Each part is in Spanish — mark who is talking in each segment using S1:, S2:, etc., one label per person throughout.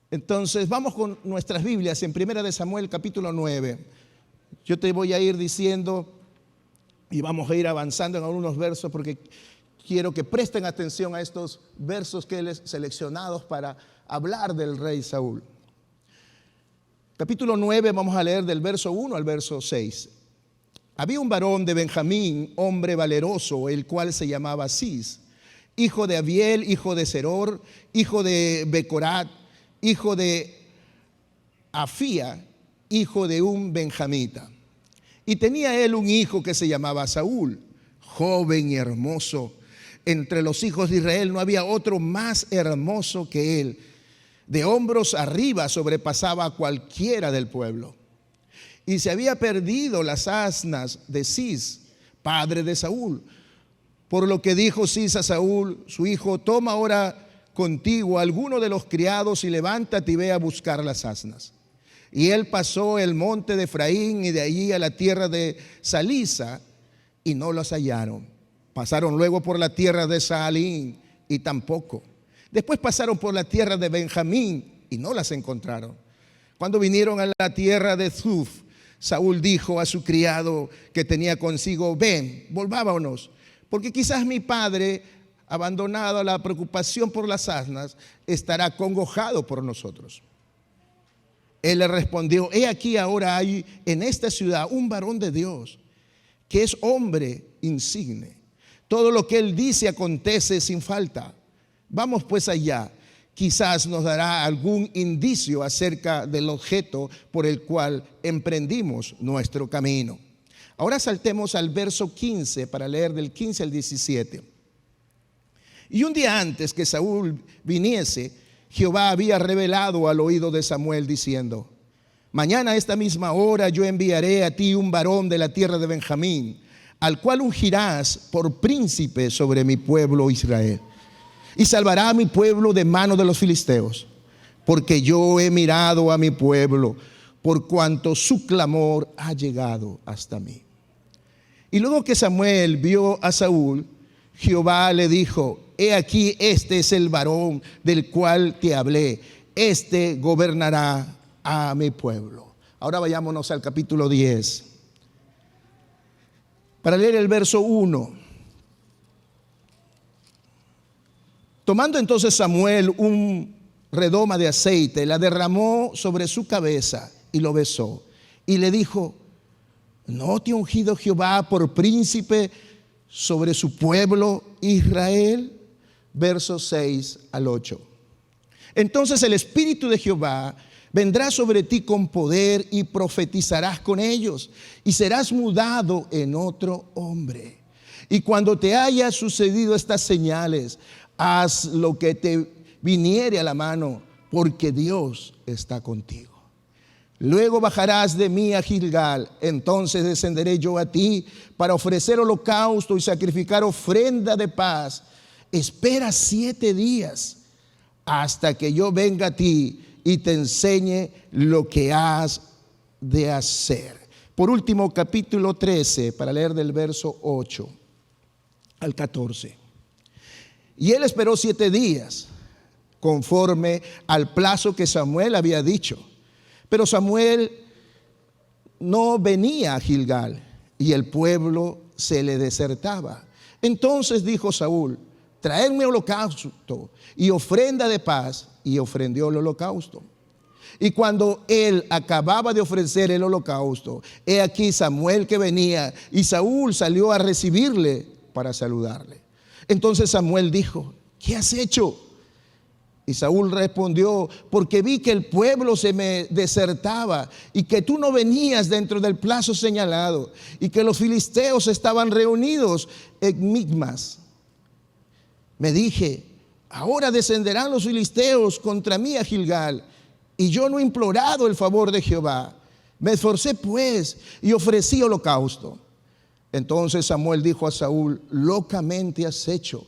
S1: Entonces vamos con nuestras Biblias en Primera de Samuel capítulo 9. Yo te voy a ir diciendo y vamos a ir avanzando en algunos versos porque quiero que presten atención a estos versos que he seleccionado para hablar del rey Saúl. Capítulo 9, vamos a leer del verso 1 al verso 6. Había un varón de Benjamín, hombre valeroso, el cual se llamaba Cis, hijo de Abiel, hijo de Seror, hijo de Becorat, hijo de Afía, hijo de un benjamita. Y tenía él un hijo que se llamaba Saúl, joven y hermoso. Entre los hijos de Israel no había otro más hermoso que él. De hombros arriba sobrepasaba a cualquiera del pueblo. Y se había perdido las asnas de Cis, padre de Saúl. Por lo que dijo Cis a Saúl, su hijo: toma ahora contigo a alguno de los criados y levántate y ve a buscar las asnas. Y él pasó el monte de Efraín y de allí a la tierra de Salisa y no las hallaron. Pasaron luego por la tierra de Saalín y tampoco. Después pasaron por la tierra de Benjamín y no las encontraron. Cuando vinieron a la tierra de Zuf, Saúl dijo a su criado que tenía consigo: ven, volvámonos, porque quizás mi padre, abandonado a la preocupación por las asnas, estará congojado por nosotros. Él le respondió: he aquí ahora hay en esta ciudad un varón de Dios, que es hombre insigne. Todo lo que él dice acontece sin falta. Vamos pues allá, quizás nos dará algún indicio acerca del objeto por el cual emprendimos nuestro camino. Ahora saltemos al verso 15 para leer del 15 al 17. Y un día antes que Saúl viniese, Jehová había revelado al oído de Samuel diciendo: mañana a esta misma hora yo enviaré a ti un varón de la tierra de Benjamín, al cual ungirás por príncipe sobre mi pueblo Israel. Y salvará a mi pueblo de mano de los filisteos, porque yo he mirado a mi pueblo, por cuanto su clamor ha llegado hasta mí. Y luego que Samuel vio a Saúl, Jehová le dijo: he aquí, este es el varón del cual te hablé, este gobernará a mi pueblo. Ahora vayámonos al capítulo 10, para leer el verso 1. Tomando entonces Samuel un redoma de aceite, la derramó sobre su cabeza y lo besó. Y le dijo: ¿no te ha ungido Jehová por príncipe sobre su pueblo Israel? Versos 6 al 8. Entonces el Espíritu de Jehová vendrá sobre ti con poder y profetizarás con ellos y serás mudado en otro hombre. Y cuando te haya sucedido estas señales, haz lo que te viniere a la mano, porque Dios está contigo. Luego bajarás de mí a Gilgal, entonces descenderé yo a ti para ofrecer holocausto y sacrificar ofrenda de paz. Espera 7 días hasta que yo venga a ti y te enseñe lo que has de hacer. Por último, capítulo 13, para leer del verso 8 al 14. Y él esperó 7 días, conforme al plazo que Samuel había dicho. Pero Samuel no venía a Gilgal y el pueblo se le desertaba. Entonces dijo Saúl: traedme holocausto y ofrenda de paz. Y ofrendió el holocausto. Y cuando él acababa de ofrecer el holocausto, he aquí Samuel que venía, y Saúl salió a recibirle para saludarle. Entonces Samuel dijo: ¿qué has hecho? Y Saúl respondió: porque vi que el pueblo se me desertaba y que tú no venías dentro del plazo señalado y que los filisteos estaban reunidos en Migmas. Me dije: ahora descenderán los filisteos contra mí a Gilgal, y yo no he implorado el favor de Jehová. Me esforcé pues y ofrecí holocausto. Entonces Samuel dijo a Saúl: locamente has hecho.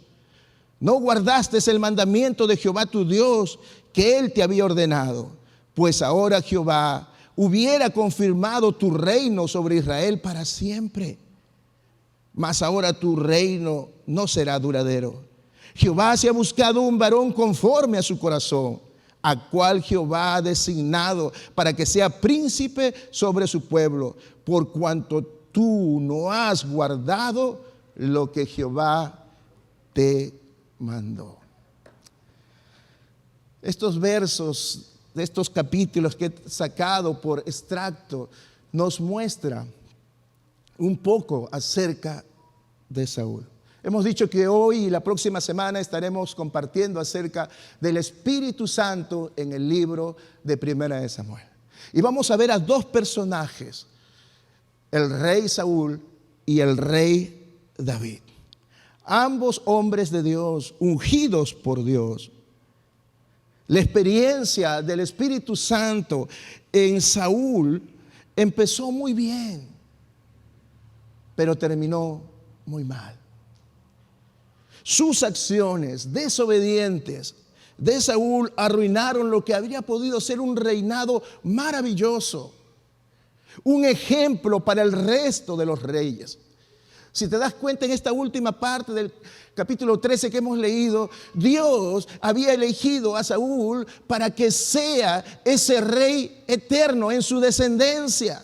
S1: No guardaste el mandamiento de Jehová tu Dios que él te había ordenado. Pues ahora Jehová hubiera confirmado tu reino sobre Israel para siempre. Mas ahora tu reino no será duradero. Jehová se ha buscado un varón conforme a su corazón, a cual Jehová ha designado para que sea príncipe sobre su pueblo, por cuanto tú no has guardado lo que Jehová te mandó. Estos versos de estos capítulos que he sacado por extracto nos muestra un poco acerca de Saúl. Hemos dicho que hoy y la próxima semana estaremos compartiendo acerca del Espíritu Santo en el libro de Primera de Samuel. Y vamos a ver a dos personajes, el rey Saúl y el rey David. Ambos hombres de Dios, ungidos por Dios. La experiencia del Espíritu Santo en Saúl empezó muy bien, pero terminó muy mal. Sus acciones desobedientes de Saúl arruinaron lo que habría podido ser un reinado maravilloso, un ejemplo para el resto de los reyes. Si te das cuenta, en esta última parte del capítulo 13 que hemos leído, Dios había elegido a Saúl para que sea ese rey eterno en su descendencia,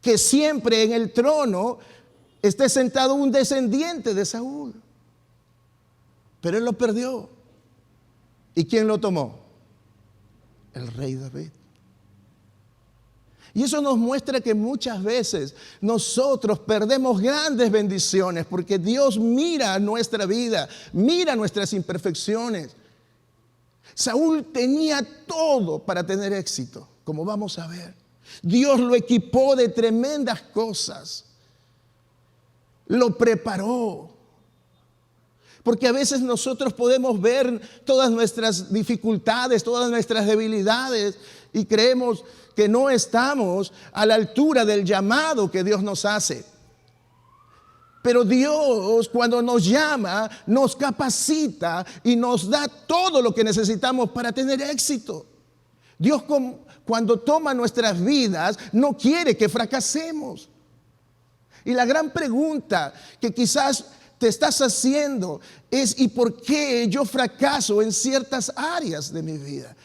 S1: que siempre en el trono esté sentado un descendiente de Saúl. Pero él lo perdió. ¿Y quién lo tomó? El rey David. Y eso nos muestra que muchas veces nosotros perdemos grandes bendiciones porque Dios mira nuestra vida, mira nuestras imperfecciones. Saúl tenía todo para tener éxito, como vamos a ver. Dios lo equipó de tremendas cosas, lo preparó. Porque a veces nosotros podemos ver todas nuestras dificultades, todas nuestras debilidades y creemos que no estamos a la altura del llamado que Dios nos hace. Pero Dios, cuando nos llama, nos capacita y nos da todo lo que necesitamos para tener éxito. Dios, cuando toma nuestras vidas, no quiere que fracasemos. Y la gran pregunta que quizás te estás haciendo es: ¿y por qué yo fracaso en ciertas áreas de mi vida?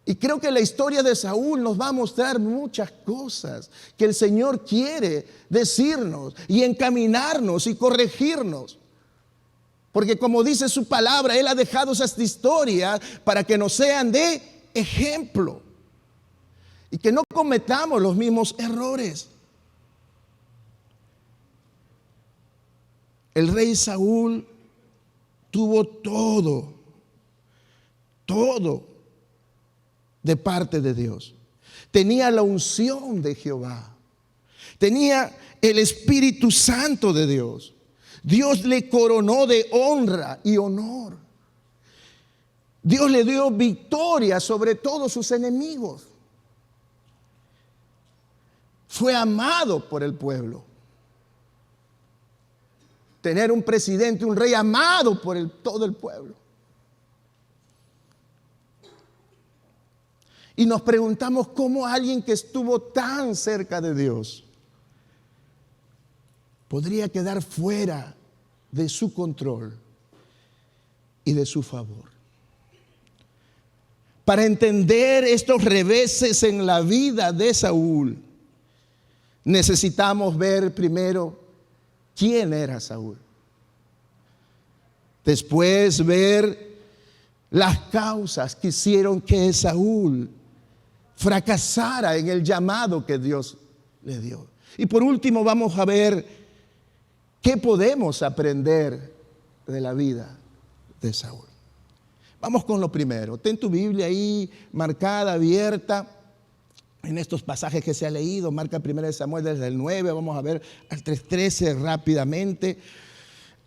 S1: Y creo que la historia de Saúl nos va a mostrar muchas cosas que el Señor quiere decirnos y encaminarnos y corregirnos. Porque como dice su palabra, Él ha dejado esas historias para que nos sean de ejemplo y que no cometamos los mismos errores. El rey Saúl tuvo todo de parte de Dios. Tenía la unción de Jehová. Tenía el Espíritu Santo de Dios. Dios le coronó de honra y honor. Dios le dio victoria sobre todos sus enemigos. Fue amado por el pueblo. Tener un presidente, un rey amado por todo el pueblo. Y nos preguntamos cómo alguien que estuvo tan cerca de Dios podría quedar fuera de su control y de su favor. Para entender estos reveses en la vida de Saúl, necesitamos ver primero quién era Saúl. Después ver las causas que hicieron que Saúl fracasara en el llamado que Dios le dio. Y por último vamos a ver qué podemos aprender de la vida de Saúl. Vamos con lo primero. Ten tu Biblia ahí marcada, abierta, en estos pasajes que se ha leído. Marca 1 Samuel desde el 9, vamos a ver al 3:13 rápidamente.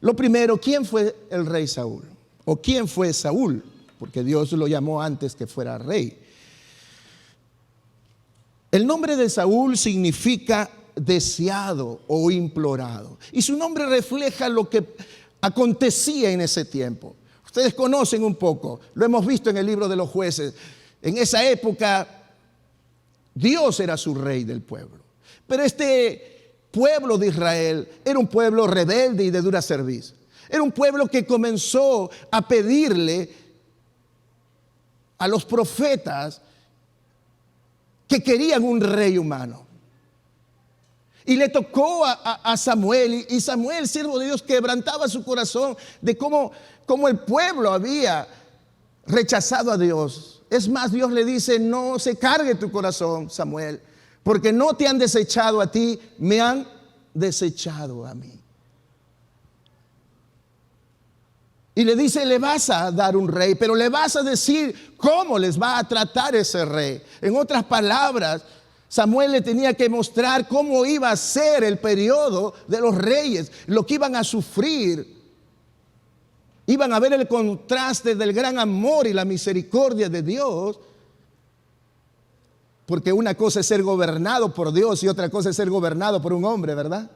S1: Lo primero, ¿quién fue el rey Saúl? ¿O quién fue Saúl? Porque Dios lo llamó antes que fuera rey. El nombre de Saúl significa deseado o implorado. Y su nombre refleja lo que acontecía en ese tiempo. Ustedes conocen un poco, lo hemos visto en el libro de los jueces. En esa época, Dios era su rey del pueblo. Pero este pueblo de Israel era un pueblo rebelde y de dura cerviz. Era un pueblo que comenzó a pedirle a los profetas que querían un rey humano. Y le tocó a Samuel, y Samuel, siervo de Dios, quebrantaba su corazón de cómo el pueblo había rechazado a Dios. Es más, Dios le dice: no se cargue tu corazón, Samuel, porque no te han desechado a ti, me han desechado a mí. Y le dice: le vas a dar un rey, pero le vas a decir cómo les va a tratar ese rey. En otras palabras, Samuel le tenía que mostrar cómo iba a ser el periodo de los reyes, lo que iban a sufrir. Iban a ver el contraste del gran amor y la misericordia de Dios. Porque una cosa es ser gobernado por Dios y otra cosa es ser gobernado por un hombre, ¿verdad?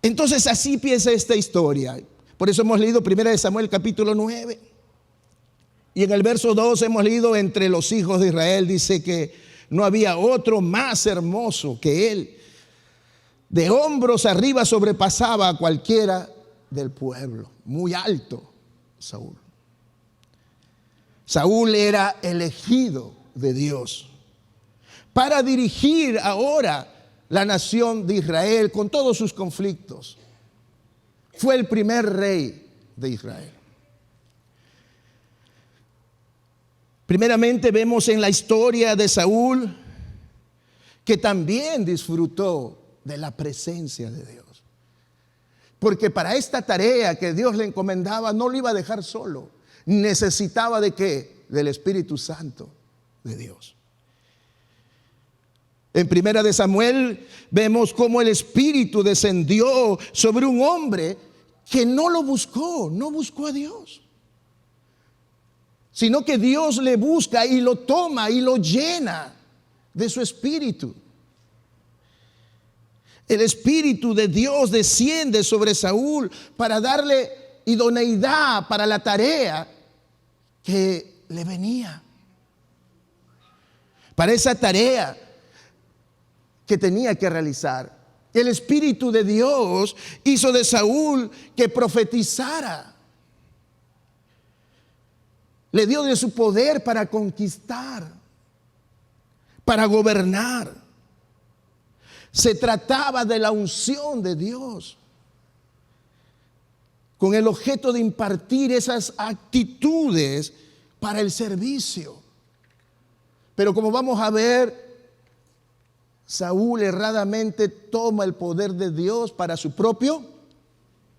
S1: Entonces así empieza esta historia. Por eso hemos leído 1 Samuel capítulo 9. Y en el verso 2 hemos leído: entre los hijos de Israel dice que no había otro más hermoso que él. De hombros arriba sobrepasaba a cualquiera del pueblo. Muy alto Saúl. Saúl era elegido de Dios para dirigir ahora la nación de Israel con todos sus conflictos. Fue el primer rey de Israel. Primeramente vemos en la historia de Saúl que también disfrutó de la presencia de Dios. Porque para esta tarea que Dios le encomendaba no lo iba a dejar solo. Necesitaba ¿de qué? Del Espíritu Santo de Dios. En 1 Samuel vemos cómo el Espíritu descendió sobre un hombre que no lo buscó, no buscó a Dios, sino que Dios le busca y lo toma y lo llena de su Espíritu. El Espíritu de Dios desciende sobre Saúl para darle idoneidad para la tarea que le venía. Para esa tarea que tenía que realizar. El Espíritu de Dios hizo de Saúl que profetizara. Le dio de su poder para conquistar, para gobernar. Se trataba de la unción de Dios, con el objeto de impartir esas actitudes para el servicio. Pero como vamos a ver, Saúl erradamente toma el poder de Dios para su propio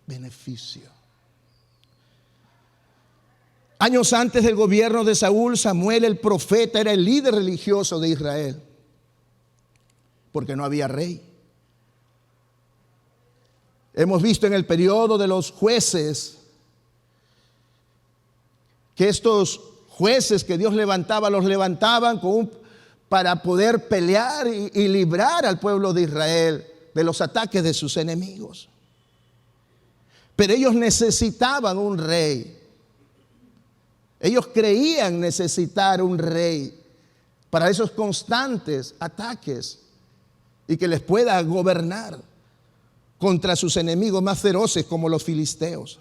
S1: beneficio. Años antes del gobierno de Saúl, Samuel el profeta era el líder religioso de Israel, porque no había rey. Hemos visto en el periodo de los jueces que estos jueces que Dios levantaba, los levantaban para poder pelear y librar al pueblo de Israel de los ataques de sus enemigos. Pero ellos necesitaban un rey. Ellos creían necesitar un rey para esos constantes ataques y que les pueda gobernar contra sus enemigos más feroces como los filisteos.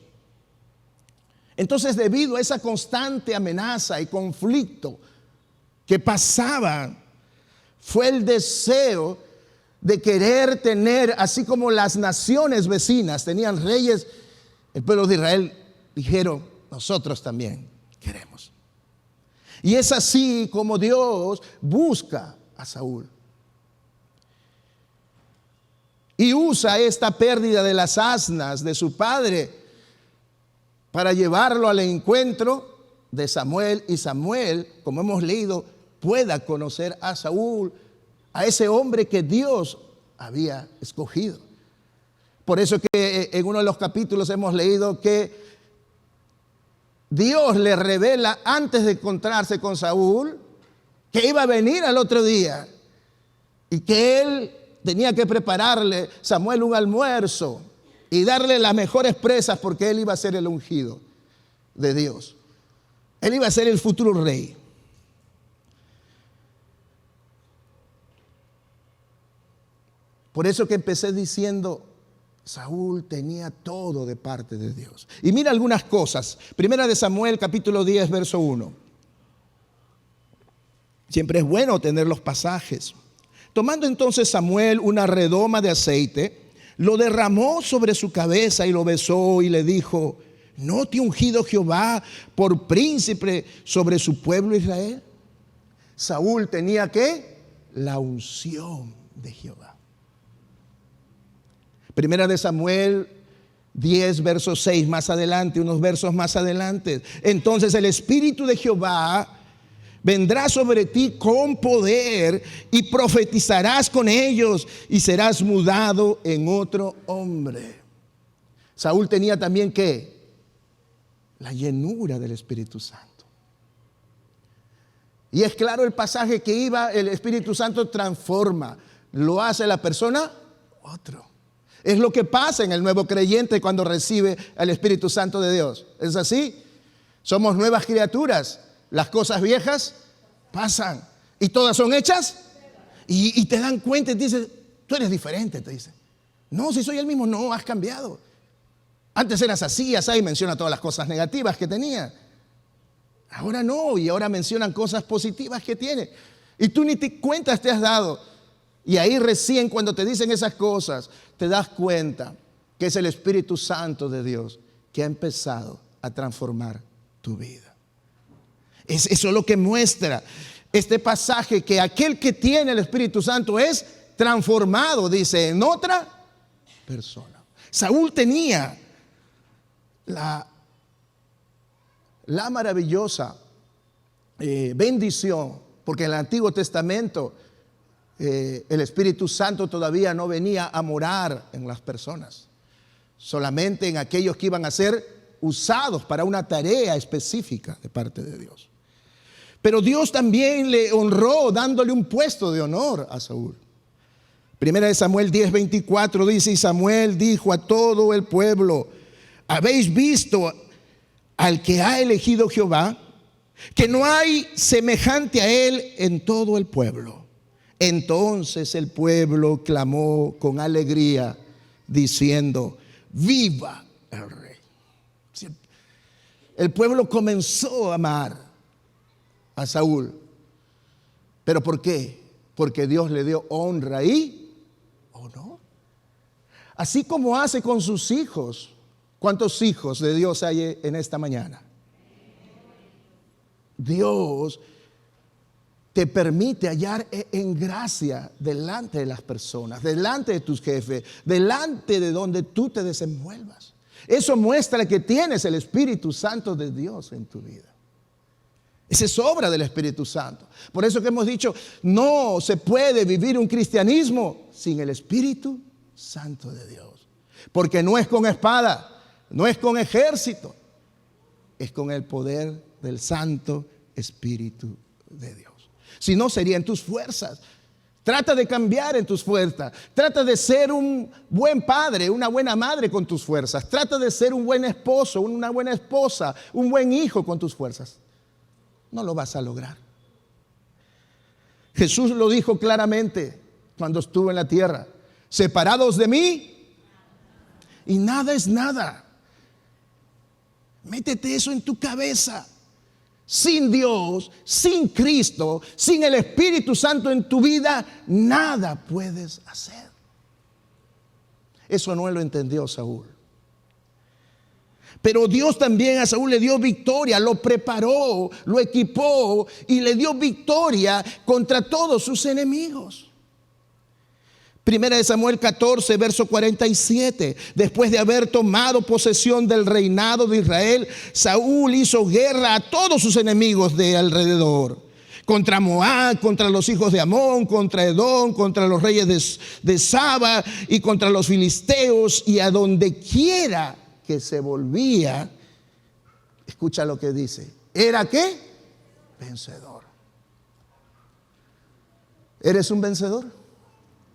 S1: Entonces, debido a esa constante amenaza y conflicto que pasaba, fue el deseo de querer tener, así como las naciones vecinas tenían reyes, el pueblo de Israel dijeron: nosotros también queremos. Y es así como Dios busca a Saúl. Y usa esta pérdida de las asnas de su padre para llevarlo al encuentro de Samuel. Y Samuel, como hemos leído, pueda conocer a Saúl, a ese hombre que Dios había escogido. Por eso que en uno de los capítulos hemos leído que Dios le revela antes de encontrarse con Saúl que iba a venir al otro día y que él tenía que prepararle, Samuel, un almuerzo y darle las mejores presas, porque él iba a ser el ungido de Dios. Él iba a ser el futuro rey. Por eso que empecé diciendo Saúl tenía todo de parte de Dios. Y mira algunas cosas. Primera de Samuel, capítulo 10, verso 1. Siempre es bueno tener los pasajes. Tomando entonces Samuel una redoma de aceite, lo derramó sobre su cabeza y lo besó y le dijo: ¿no te ha ungido Jehová por príncipe sobre su pueblo Israel? Saúl tenía ¿qué? La unción de Jehová. Primera de Samuel 10, verso 6, más adelante, unos versos más adelante. Entonces el Espíritu de Jehová vendrá sobre ti con poder y profetizarás con ellos y serás mudado en otro hombre. Saúl tenía también ¿qué? La llenura del Espíritu Santo. Y es claro el pasaje que iba, el Espíritu Santo transforma, lo hace la persona otro. Es lo que pasa en el nuevo creyente cuando recibe el Espíritu Santo de Dios. ¿Es así? Somos nuevas criaturas. Las cosas viejas pasan y todas son hechas. Y te dan cuenta y te dicen: tú eres diferente, te dicen. No, si soy el mismo, no, has cambiado. Antes eras así, y menciona todas las cosas negativas que tenía. Ahora no, y ahora mencionan cosas positivas que tiene. Y tú ni te cuentas te has dado. Y ahí recién cuando te dicen esas cosas, te das cuenta que es el Espíritu Santo de Dios que ha empezado a transformar tu vida. Eso es lo que muestra este pasaje, que aquel que tiene el Espíritu Santo es transformado, dice, en otra persona. Saúl tenía la maravillosa bendición, porque en el Antiguo Testamento el Espíritu Santo todavía no venía a morar en las personas, solamente en aquellos que iban a ser usados para una tarea específica de parte de Dios. Pero Dios también le honró dándole un puesto de honor a Saúl. Primera de Samuel 10:24 dice: y Samuel dijo a todo el pueblo: ¿habéis visto al que ha elegido Jehová? Que no hay semejante a él en todo el pueblo. Entonces el pueblo clamó con alegría, diciendo: viva el rey. El pueblo comenzó a amar a Saúl. ¿Pero por qué? Porque Dios le dio honra y honor. Así como hace con sus hijos. ¿Cuántos hijos de Dios hay en esta mañana? Dios te permite hallar en gracia delante de las personas, delante de tus jefes, delante de donde tú te desenvuelvas. Eso muestra que tienes el Espíritu Santo de Dios en tu vida. Esa es obra del Espíritu Santo. Por eso que hemos dicho, no se puede vivir un cristianismo sin el Espíritu Santo de Dios. Porque no es con espada, no es con ejército, es con el poder del Santo Espíritu de Dios. Si no, sería en tus fuerzas. Trata de cambiar en tus fuerzas. Trata de ser un buen padre, una buena madre con tus fuerzas. Trata de ser un buen esposo, una buena esposa, un buen hijo con tus fuerzas. No lo vas a lograr. Jesús lo dijo claramente cuando estuvo en la tierra: separados de mí, y nada es nada. Métete eso en tu cabeza. Sin Dios, sin Cristo, sin el Espíritu Santo en tu vida, nada puedes hacer. Eso no lo entendió Saúl. Pero Dios también a Saúl le dio victoria, lo preparó, lo equipó y le dio victoria contra todos sus enemigos. Primera de Samuel 14, verso 47. Después de haber tomado posesión del reinado de Israel, Saúl hizo guerra a todos sus enemigos de alrededor. Contra Moab, contra los hijos de Amón, contra Edom, contra los reyes de Saba y contra los filisteos. Y a donde quiera que se volvía, escucha lo que dice, ¿era qué? Vencedor. ¿Eres un vencedor?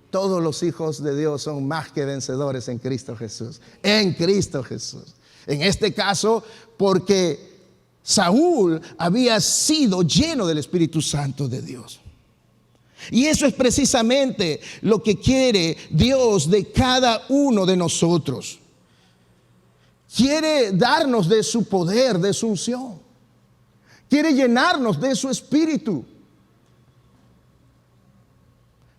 S1: Todos los hijos de Dios son más que vencedores en Cristo Jesús. En Cristo Jesús. En este caso, porque Saúl había sido lleno del Espíritu Santo de Dios. Y eso es precisamente lo que quiere Dios de cada uno de nosotros. Quiere darnos de su poder, de su unción. Quiere llenarnos de su espíritu.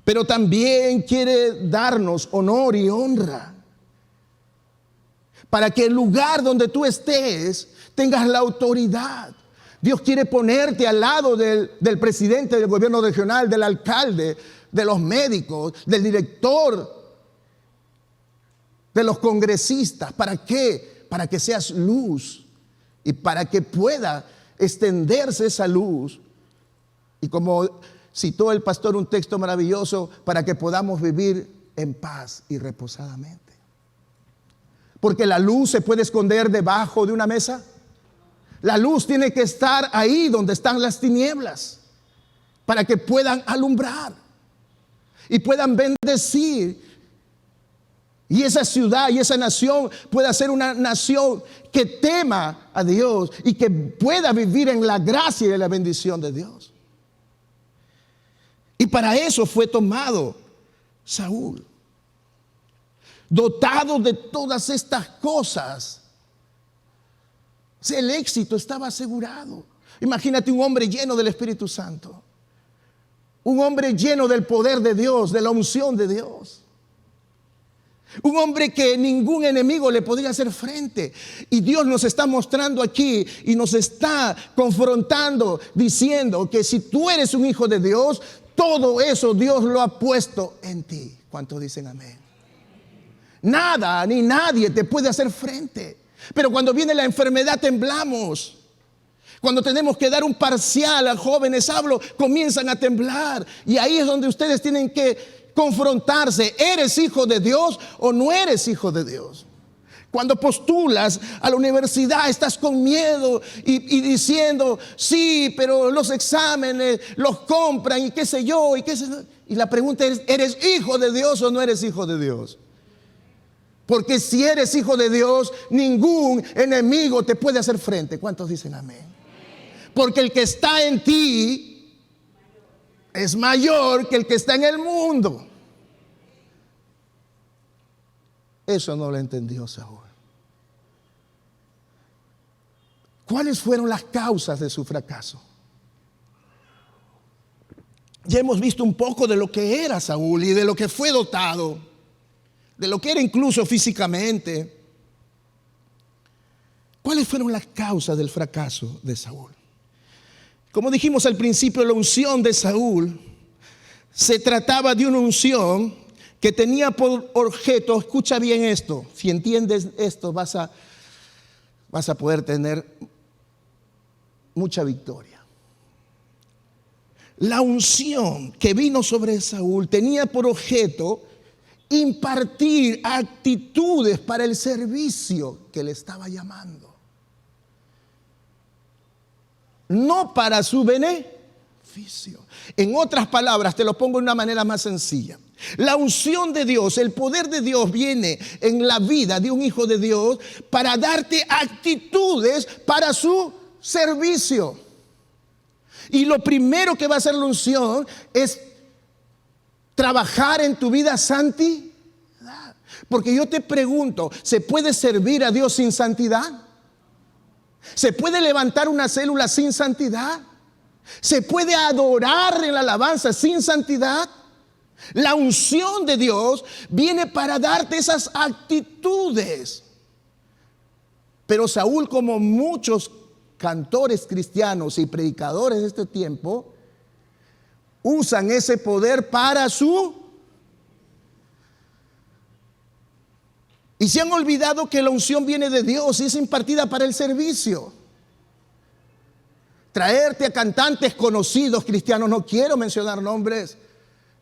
S1: Pero también quiere darnos honor y honra. Para que el lugar donde tú estés tengas la autoridad. Dios quiere ponerte al lado del presidente del gobierno regional, del alcalde, de los médicos, del director, de los congresistas. ¿Para qué? Para que seas luz y para que pueda extenderse esa luz. Y como citó el pastor un texto maravilloso, para que podamos vivir en paz y reposadamente. Porque la luz se puede esconder debajo de una mesa. La luz tiene que estar ahí donde están las tinieblas, para que puedan alumbrar y puedan bendecir. Y esa ciudad y esa nación pueda ser una nación que tema a Dios y que pueda vivir en la gracia y en la bendición de Dios. Y para eso fue tomado Saúl. Dotado de todas estas cosas, el éxito estaba asegurado. Imagínate un hombre lleno del Espíritu Santo, un hombre lleno del poder de Dios, de la unción de Dios, un hombre que ningún enemigo le podría hacer frente. Y Dios nos está mostrando aquí y nos está confrontando, diciendo que si tú eres un hijo de Dios, todo eso Dios lo ha puesto en ti. ¿Cuántos dicen amén? Nada ni nadie te puede hacer frente. Pero cuando viene la enfermedad temblamos. Cuando tenemos que dar un parcial a jóvenes, comienzan a temblar. Y ahí es donde ustedes tienen que confrontarse. ¿Eres hijo de Dios o no eres hijo de Dios? Cuando postulas a la universidad estás con miedo y diciendo, sí, pero los exámenes los compran y qué sé yo. Y la pregunta es, ¿eres hijo de Dios o no eres hijo de Dios? Porque si eres hijo de Dios, ningún enemigo te puede hacer frente. ¿Cuántos dicen amén? Porque el que está en ti es mayor que el que está en el mundo. Eso no lo entendió Saúl. ¿Cuáles fueron las causas de su fracaso? Ya hemos visto un poco de lo que era Saúl y de lo que fue dotado, de lo que era incluso físicamente. ¿Cuáles fueron las causas del fracaso de Saúl? Como dijimos al principio, la unción de Saúl se trataba de una unción que tenía por objeto, escucha bien esto, si entiendes esto vas a poder tener mucha victoria. La unción que vino sobre Saúl tenía por objeto impartir actitudes para el servicio que le estaba llamando. No para su beneficio. En otras palabras, te lo pongo de una manera más sencilla. La unción de Dios, el poder de Dios viene en la vida de un hijo de Dios para darte actitudes para su servicio. Y lo primero que va a hacer la unción es trabajar en tu vida santidad. Porque yo te pregunto, ¿se puede servir a Dios sin santidad? ¿Se puede levantar una célula sin santidad? ¿Se puede adorar en la alabanza sin santidad? La unción de Dios viene para darte esas actitudes. Pero Saúl, como muchos cantores cristianos y predicadores de este tiempo, usan ese poder para y se han olvidado que la unción viene de Dios y es impartida para el servicio. Traerte a cantantes conocidos cristianos, no quiero mencionar nombres,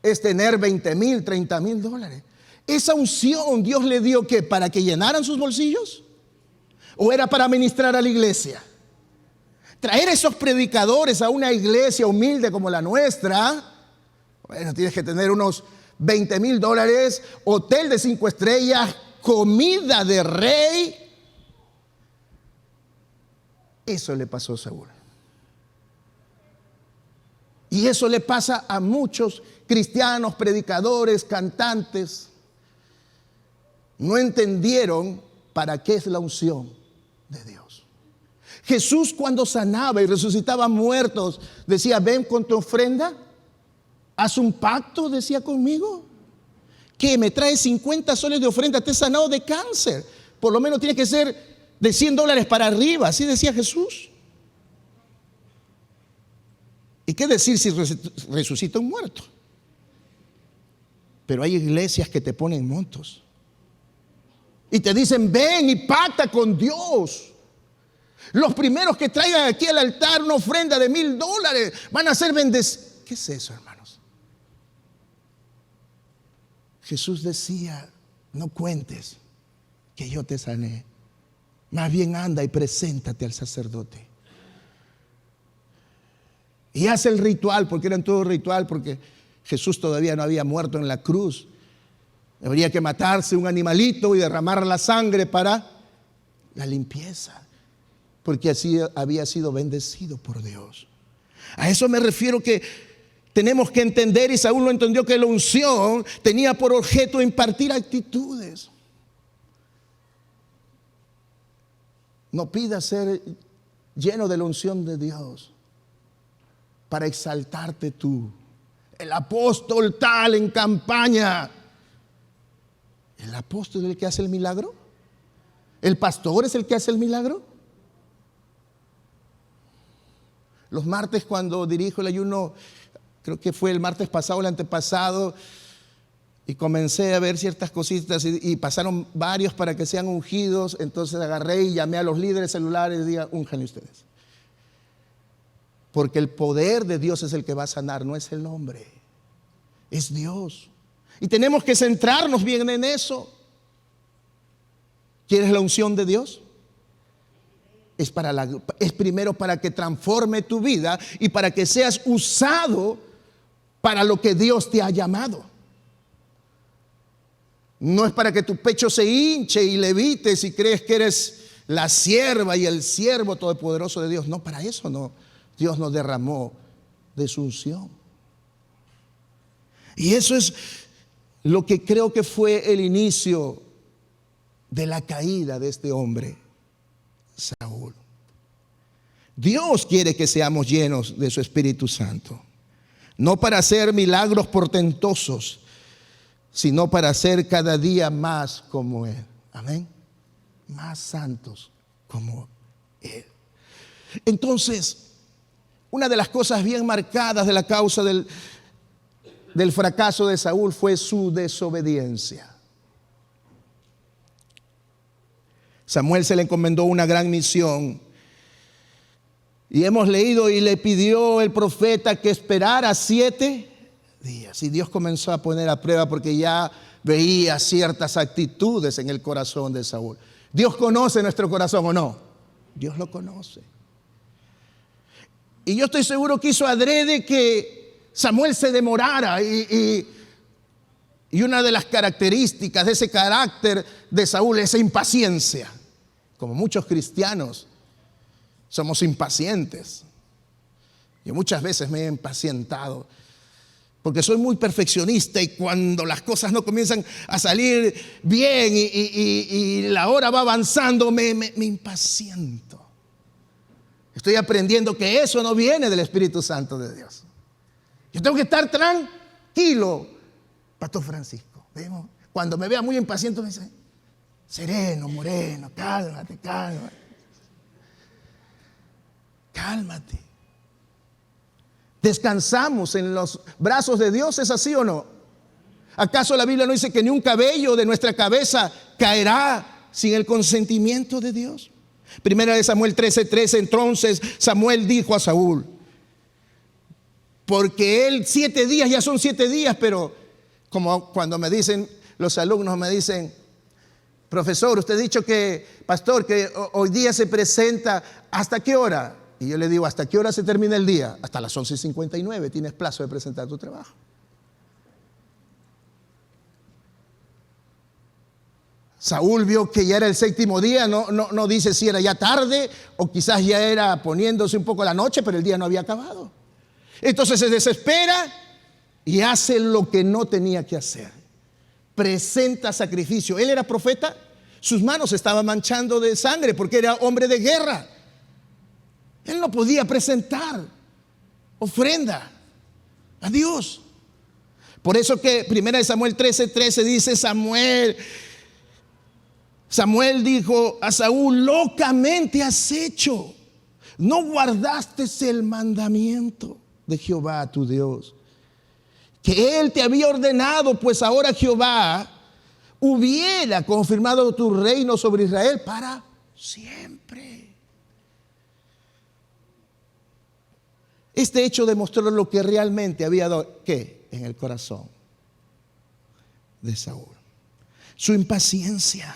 S1: es tener 20,000, 30,000 dólares. Esa unción Dios le dio, ¿qué? ¿Para que llenaran sus bolsillos? ¿O era para ministrar a la iglesia? Traer esos predicadores a una iglesia humilde como la nuestra, bueno, tienes que tener unos 20,000 dólares, hotel de 5 estrellas, comida de rey. Eso le pasó a Saúl. Y eso le pasa a muchos cristianos, predicadores, cantantes. No entendieron para qué es la unción de Dios. Jesús, cuando sanaba y resucitaba muertos, decía: ven con tu ofrenda, haz un pacto, decía, conmigo. ¿Qué? Me trae 50 soles de ofrenda, te he sanado de cáncer. Por lo menos tiene que ser de $100 para arriba, así decía Jesús. ¿Y qué decir si resucita un muerto? Pero hay iglesias que te ponen montos y te dicen: ven y pacta con Dios. Los primeros que traigan aquí al altar una ofrenda de $1,000 van a ser bendecidos. ¿Qué es eso, hermanos? Jesús decía: no cuentes que yo te sané. Más bien anda y preséntate al sacerdote. Y hace el ritual, porque eran todo ritual, porque Jesús todavía no había muerto en la cruz. Habría que matarse un animalito y derramar la sangre para la limpieza, porque así había sido bendecido por Dios. A eso me refiero, que tenemos que entender, y Saúl lo entendió, que la unción tenía por objeto impartir actitudes. No pidas ser lleno de la unción de Dios para exaltarte tú. El apóstol tal en campaña. ¿El apóstol es el que hace el milagro? ¿El pastor es el que hace el milagro? Los martes, cuando dirijo el ayuno, creo que fue el martes pasado o el antepasado, y comencé a ver ciertas cositas y pasaron varios para que sean ungidos. Entonces agarré y llamé a los líderes celulares y dije: únjanle ustedes. Porque el poder de Dios es el que va a sanar, no es el hombre, es Dios. Y tenemos que centrarnos bien en eso. ¿Quieres la unción de Dios? Es primero para que transforme tu vida y para que seas usado para lo que Dios te ha llamado. No es para que tu pecho se hinche y levites y crees que eres la sierva y el siervo todopoderoso de Dios. No, para eso no. Dios nos derramó de su unción. Y eso es lo que creo que fue el inicio de la caída de este hombre, Saúl. Dios quiere que seamos llenos de su Espíritu Santo, no para hacer milagros portentosos, sino para ser cada día más como Él. Amén. Más santos como Él. Entonces, una de las cosas bien marcadas de la causa del fracaso de Saúl fue su desobediencia. Samuel se le encomendó una gran misión. Y hemos leído: y le pidió el profeta que esperara 7 días. Y Dios comenzó a poner a prueba, porque ya veía ciertas actitudes en el corazón de Saúl. ¿Dios conoce nuestro corazón o no? Dios lo conoce. Y yo estoy seguro que hizo adrede que Samuel se demorara. Y una de las características de ese carácter de Saúl es esa impaciencia. Como muchos cristianos, somos impacientes. Yo muchas veces me he impacientado porque soy muy perfeccionista, y cuando las cosas no comienzan a salir bien y la hora va avanzando, me impaciento. Estoy aprendiendo que eso no viene del Espíritu Santo de Dios. Yo tengo que estar tranquilo, Pastor Francisco. Cuando me vea muy impaciente me dice: sereno, moreno, cálmate, cálmate. Cálmate. ¿Descansamos en los brazos de Dios? ¿Es así o no? ¿Acaso la Biblia no dice que ni un cabello de nuestra cabeza caerá sin el consentimiento de Dios? Primera de Samuel 13:13. Entonces Samuel dijo a Saúl, porque él 7 días, ya son 7 días, pero como cuando me dicen, los alumnos me dicen: profesor, usted ha dicho que, pastor, que hoy día se presenta, ¿hasta qué hora? Y yo le digo: ¿hasta qué hora se termina el día? Hasta las 11:59 tienes plazo de presentar tu trabajo. Saúl vio que ya era el 7º día, no dice si era ya tarde o quizás ya era poniéndose un poco la noche, pero el día no había acabado. Entonces se desespera y hace lo que no tenía que hacer. Presenta sacrificio. Él era profeta. Sus manos estaban manchando de sangre porque era hombre de guerra. Él no podía presentar ofrenda a Dios. Por eso que 1 Samuel 13:13 dice, Samuel dijo a Saúl, locamente has hecho, no guardaste el mandamiento de Jehová tu Dios, que él te había ordenado, pues ahora Jehová hubiera confirmado tu reino sobre Israel para siempre. Este hecho demostró lo que realmente había ¿qué? En el corazón de Saúl. Su impaciencia.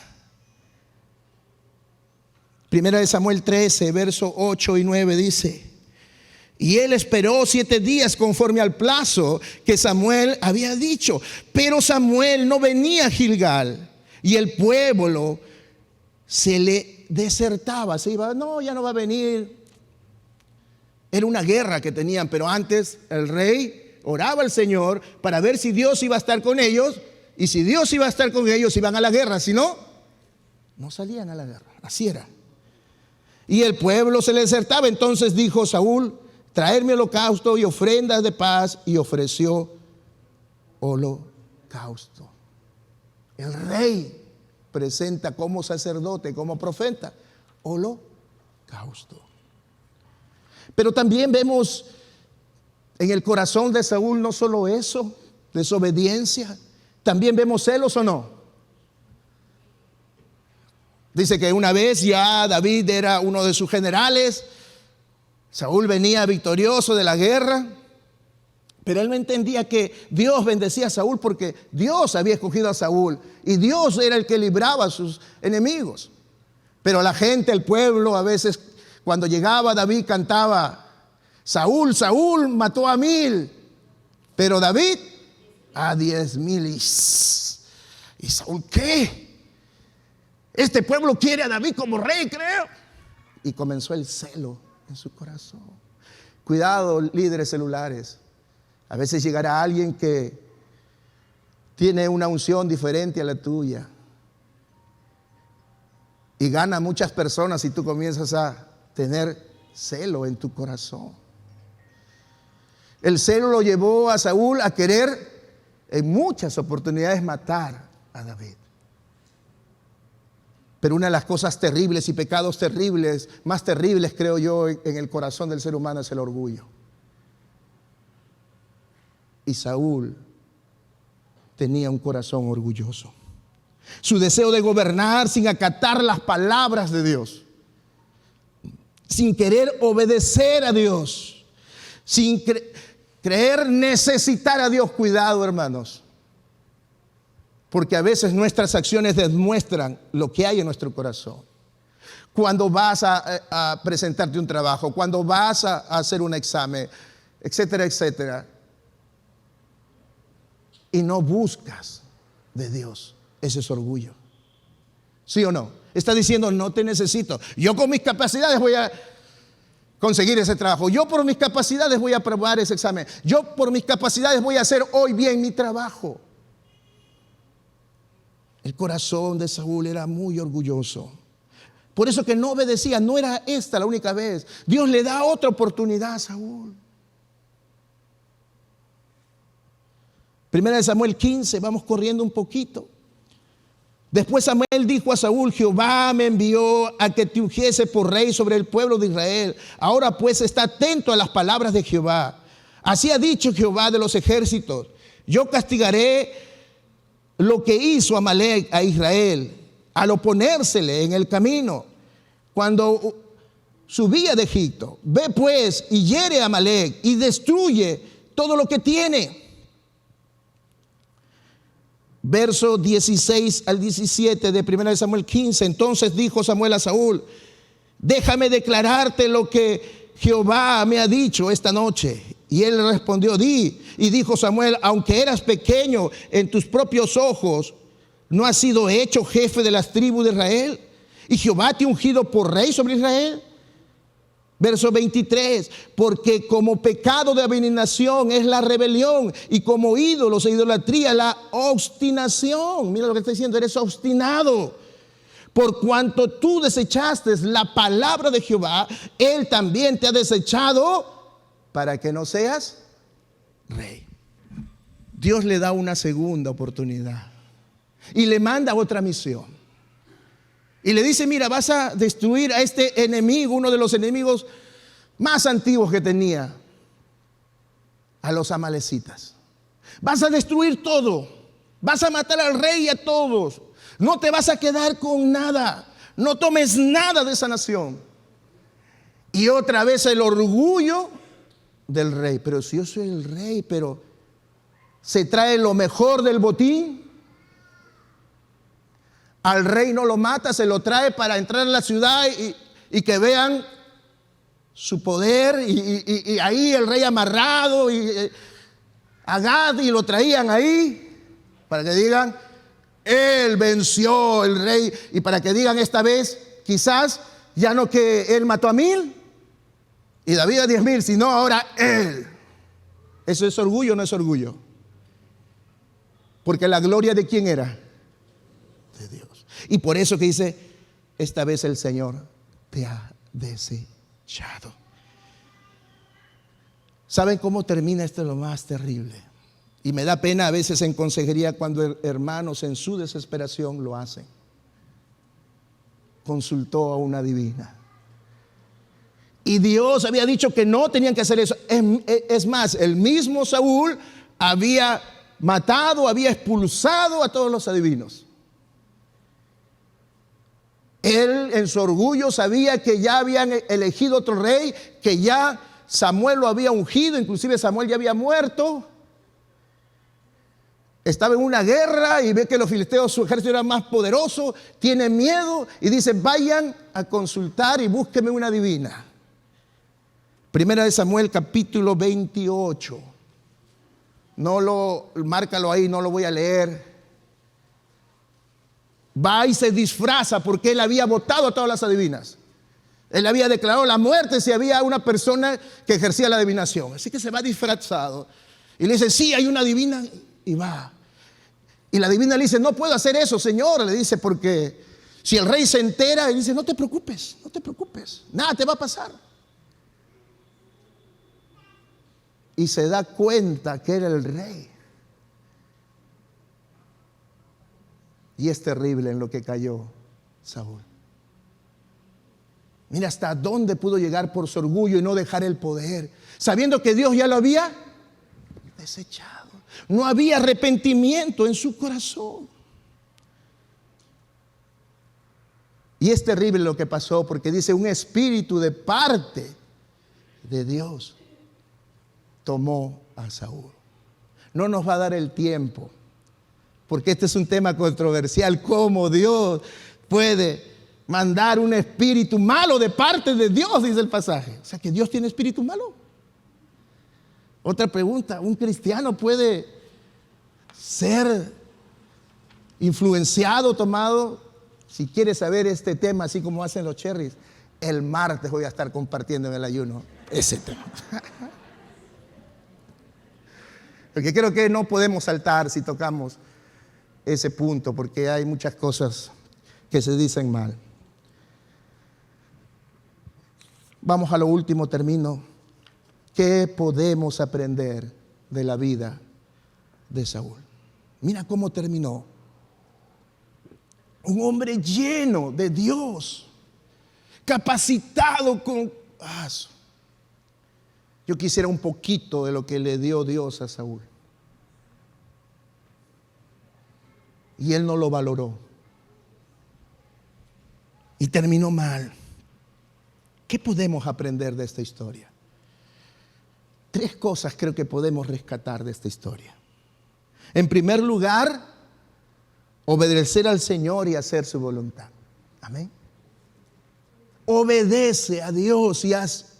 S1: 1 Samuel 13, versos 8 y 9 dice, y él esperó 7 días conforme al plazo que Samuel había dicho. Pero Samuel no venía a Gilgal y el pueblo se le desertaba. Se iba, no, ya no va a venir. Era una guerra que tenían, pero antes el rey oraba al Señor para ver si Dios iba a estar con ellos. Y si Dios iba a estar con ellos, iban a la guerra. Si no, no salían a la guerra. Así era. Y el pueblo se le desertaba. Entonces dijo Saúl, traerme holocausto y ofrendas de paz, y ofreció holocausto. El rey presenta como sacerdote, como profeta, holocausto. Pero también vemos en el corazón de Saúl no solo eso, desobediencia, también vemos celos, ¿o no? Dice que una vez ya David era uno de sus generales. Saúl venía victorioso de la guerra, pero él no entendía que Dios bendecía a Saúl porque Dios había escogido a Saúl y Dios era el que libraba a sus enemigos. Pero la gente, el pueblo, a veces cuando llegaba David cantaba, Saúl, Saúl mató a 1000, pero David a 10,000. ¿Y Saúl qué? Este pueblo quiere a David como rey, creo. Y comenzó el celo en su corazón. Cuidado, líderes celulares. A veces llegará alguien que tiene una unción diferente a la tuya y gana a muchas personas y tú comienzas a tener celo en tu corazón. El celo lo llevó a Saúl a querer en muchas oportunidades matar a David. Pero una de las cosas terribles y pecados terribles, más terribles creo yo en el corazón del ser humano es el orgullo. Y Saúl tenía un corazón orgulloso. Su deseo de gobernar sin acatar las palabras de Dios, sin querer obedecer a Dios, sin creer necesitar a Dios. Cuidado, hermanos. Porque a veces nuestras acciones demuestran lo que hay en nuestro corazón. Cuando vas a presentarte un trabajo, cuando vas a hacer un examen, etcétera, etcétera, y no buscas de Dios, ese es orgullo. ¿Sí o no? Está diciendo, no te necesito. Yo con mis capacidades voy a conseguir ese trabajo. Yo por mis capacidades voy a aprobar ese examen. Yo por mis capacidades voy a hacer hoy bien mi trabajo. El corazón de Saúl era muy orgulloso. Por eso que no obedecía. No era esta la única vez. Dios le da otra oportunidad a Saúl. 1 Samuel 15, vamos corriendo un poquito. Después Samuel dijo a Saúl, Jehová me envió a que te ungiese por rey sobre el pueblo de Israel. Ahora pues está atento a las palabras de Jehová. Así ha dicho Jehová de los ejércitos. Yo castigaré lo que hizo Amalec a Israel al oponérsele en el camino cuando subía de Egipto. Ve pues y hiere a Amalec y destruye todo lo que tiene. Verso 16 al 17 de 1 Samuel 15. Entonces dijo Samuel a Saúl, déjame declararte lo que Jehová me ha dicho esta noche. Y él respondió, di. Y dijo Samuel, aunque eras pequeño en tus propios ojos, ¿no has sido hecho jefe de las tribus de Israel? ¿Y Jehová te ha ungido por rey sobre Israel? Verso 23, porque como pecado de abominación es la rebelión, y como ídolos e idolatría la obstinación. Mira lo que está diciendo, eres obstinado. Por cuanto tú desechaste la palabra de Jehová, Él también te ha desechado para que no seas rey. Dios le da una segunda oportunidad y le manda otra misión. Y le dice, mira, vas a destruir a este enemigo, uno de los enemigos más antiguos que tenía, a los amalecitas. Vas a destruir todo. Vas a matar al rey y a todos. No te vas a quedar con nada. No tomes nada de esa nación. Y otra vez el orgullo del rey. Pero si yo soy el rey, pero se trae lo mejor del botín. Al rey no lo mata, se lo trae para entrar en la ciudad y que vean su poder. Y ahí el rey amarrado y a Gad, y lo traían ahí para que digan, él venció el rey. Y para que digan esta vez, quizás ya no que él mató a 1000 y David a 10,000, sino ahora él. ¿Eso es orgullo o no es orgullo? Porque la gloria de quién era, de Dios. Y por eso que dice, esta vez el Señor te ha desechado. ¿Saben cómo termina esto? Lo más terrible. Y me da pena a veces en consejería cuando hermanos en su desesperación lo hacen. Consultó a una adivina. Y Dios había dicho que no tenían que hacer eso. Es más, el mismo Saúl había matado, había expulsado a todos los adivinos. Él en su orgullo sabía que ya habían elegido otro rey, que ya Samuel lo había ungido, inclusive Samuel ya había muerto. Estaba en una guerra y ve que los filisteos, su ejército era más poderoso, tiene miedo y dice, vayan a consultar y búsquenme una adivina. Primera de Samuel capítulo 28. Márcalo ahí, no lo voy a leer. Va y se disfraza porque él había votado a todas las adivinas. Él había declarado la muerte si había una persona que ejercía la adivinación. Así que se va disfrazado y le dice, sí, hay una adivina, y va. Y la adivina le dice, no puedo hacer eso, señor. Le dice, porque si el rey se entera, él dice, no te preocupes, nada te va a pasar. Y se da cuenta que era el rey. Y es terrible en lo que cayó Saúl. Mira hasta dónde pudo llegar por su orgullo y no dejar el poder, sabiendo que Dios ya lo había desechado. No había arrepentimiento en su corazón. Y es terrible lo que pasó, porque dice, un espíritu de parte de Dios tomó a Saúl. No nos va a dar el tiempo, porque este es un tema controversial. ¿Cómo Dios puede mandar un espíritu malo de parte de Dios? Dice el pasaje. O sea, que Dios tiene espíritu malo. Otra pregunta, ¿un cristiano puede ser influenciado, tomado? Si quieres saber este tema, así como hacen los cherries, el martes voy a estar compartiendo en el ayuno ese tema. Porque creo que no podemos saltar si tocamos ese punto, porque hay muchas cosas que se dicen mal. Vamos a lo último, termino. ¿Qué podemos aprender de la vida de Saúl? Mira cómo terminó. Un hombre lleno de Dios, capacitado con... Yo quisiera un poquito de lo que le dio Dios a Saúl. Y él no lo valoró. Y terminó mal. ¿Qué podemos aprender de esta historia? 3 cosas creo que podemos rescatar de esta historia. En primer lugar, obedecer al Señor y hacer su voluntad. Amén. Obedece a Dios y haz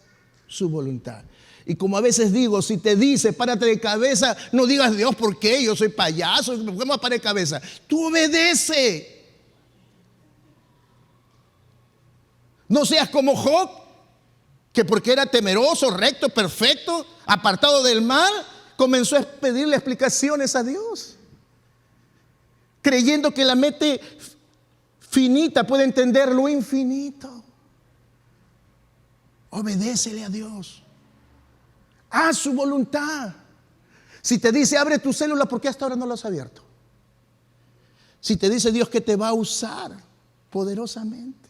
S1: su voluntad. Y como a veces digo, si te dice párate de cabeza, no digas Dios, ¿por qué? Yo soy payaso, ¿cómo me voy a parar de cabeza? Tú obedece. No seas como Job, que porque era temeroso, recto, perfecto, apartado del mal, comenzó a pedirle explicaciones a Dios, creyendo que la mente finita puede entender lo infinito. Obedécele a Dios, haz su voluntad. Si te dice abre tu célula, ¿por qué hasta ahora no lo has abierto? Si te dice Dios que te va a usar poderosamente.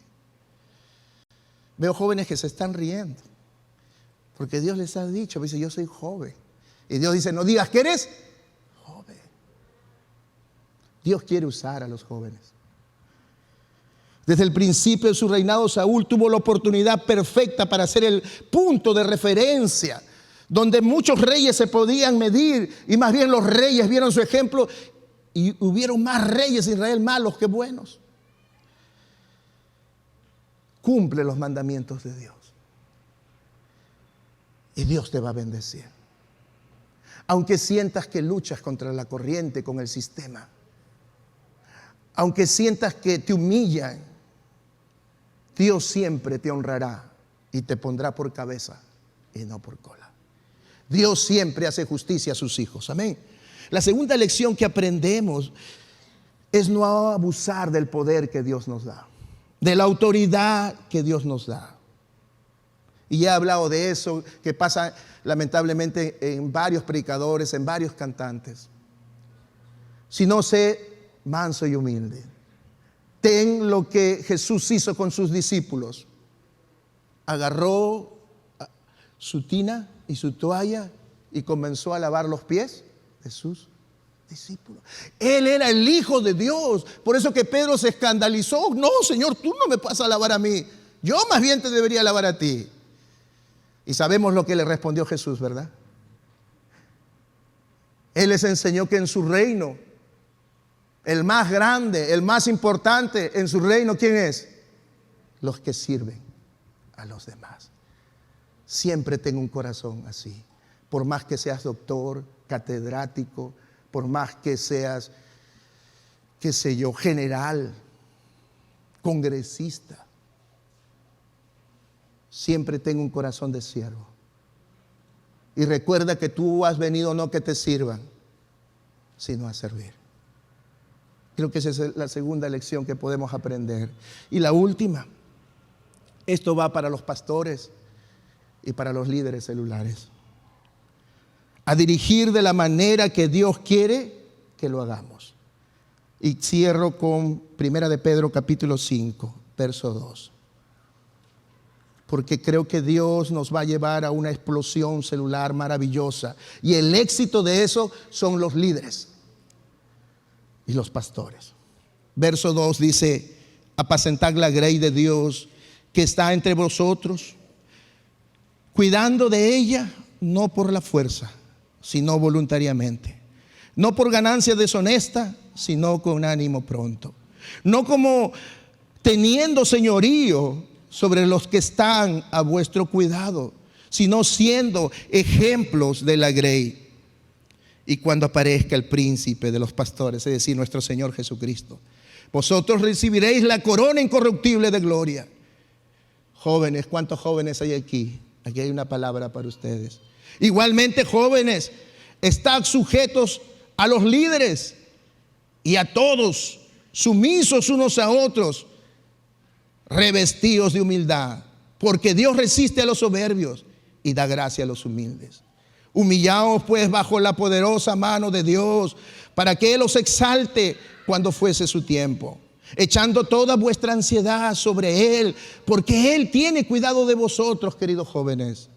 S1: Veo jóvenes que se están riendo porque Dios les ha dicho, dice, yo soy joven. Y Dios dice, no digas que eres joven. Dios quiere usar a los jóvenes. Desde el principio de su reinado, Saúl tuvo la oportunidad perfecta para ser el punto de referencia, donde muchos reyes se podían medir, y más bien los reyes vieron su ejemplo, y hubieron más reyes de Israel malos que buenos. Cumple los mandamientos de Dios, y Dios te va a bendecir. Aunque sientas que luchas contra la corriente, con el sistema, aunque sientas que te humillan, Dios siempre te honrará y te pondrá por cabeza y no por cola. Dios siempre hace justicia a sus hijos. Amén. La segunda lección que aprendemos es no abusar del poder que Dios nos da, de la autoridad que Dios nos da. Y ya he hablado de eso, que pasa lamentablemente en varios predicadores, en varios cantantes. Sino sé manso y humilde. Ten lo que Jesús hizo con sus discípulos. Agarró su tina y su toalla y comenzó a lavar los pies de sus discípulos. Él era el Hijo de Dios. Por eso que Pedro se escandalizó. No, Señor, tú no me vas a lavar a mí. Yo más bien te debería lavar a ti. Y sabemos lo que le respondió Jesús, ¿verdad? Él les enseñó que en su reino, el más grande, el más importante en su reino, ¿quién es? Los que sirven a los demás. Siempre tengo un corazón así. Por más que seas doctor, catedrático, por más que seas, qué sé yo, general, congresista, siempre tengo un corazón de siervo. Y recuerda que tú has venido no que te sirvan, sino a servir. Creo que esa es la segunda lección que podemos aprender. Y la última, esto va para los pastores y para los líderes celulares. A dirigir de la manera que Dios quiere que lo hagamos. Y cierro con 1 de Pedro capítulo 5, verso 2. Porque creo que Dios nos va a llevar a una explosión celular maravillosa. Y el éxito de eso son los líderes y los pastores. Verso 2 dice: apacentad la grey de Dios que está entre vosotros, cuidando de ella, no por la fuerza, sino voluntariamente, no por ganancia deshonesta, sino con ánimo pronto, no como teniendo señorío sobre los que están a vuestro cuidado, sino siendo ejemplos de la grey. Y cuando aparezca el príncipe de los pastores, es decir, nuestro Señor Jesucristo, vosotros recibiréis la corona incorruptible de gloria. Jóvenes, ¿cuántos jóvenes hay aquí? Aquí hay una palabra para ustedes. Igualmente, jóvenes, estad sujetos a los líderes y a todos, sumisos unos a otros, revestidos de humildad, porque Dios resiste a los soberbios y da gracia a los humildes. Humillaos pues bajo la poderosa mano de Dios, para que Él os exalte cuando fuese su tiempo, echando toda vuestra ansiedad sobre Él, porque Él tiene cuidado de vosotros, queridos jóvenes.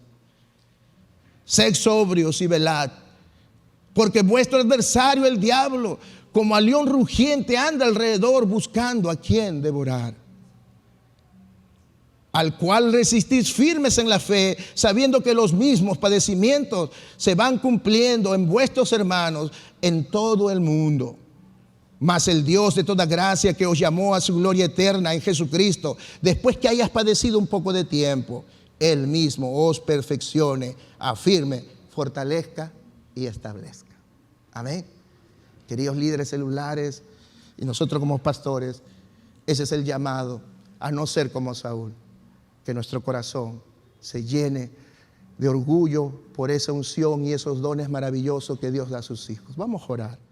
S1: Sed sobrios y velad, porque vuestro adversario, el diablo, como a león rugiente, anda alrededor buscando a quien devorar. Al cual resistís firmes en la fe, sabiendo que los mismos padecimientos se van cumpliendo en vuestros hermanos en todo el mundo. Mas el Dios de toda gracia, que os llamó a su gloria eterna en Jesucristo, después que hayas padecido un poco de tiempo, Él mismo os perfeccione, afirme, fortalezca y establezca. Amén. Queridos líderes celulares y nosotros como pastores, ese es el llamado, a no ser como Saúl, que nuestro corazón se llene de orgullo por esa unción y esos dones maravillosos que Dios da a sus hijos. Vamos a orar.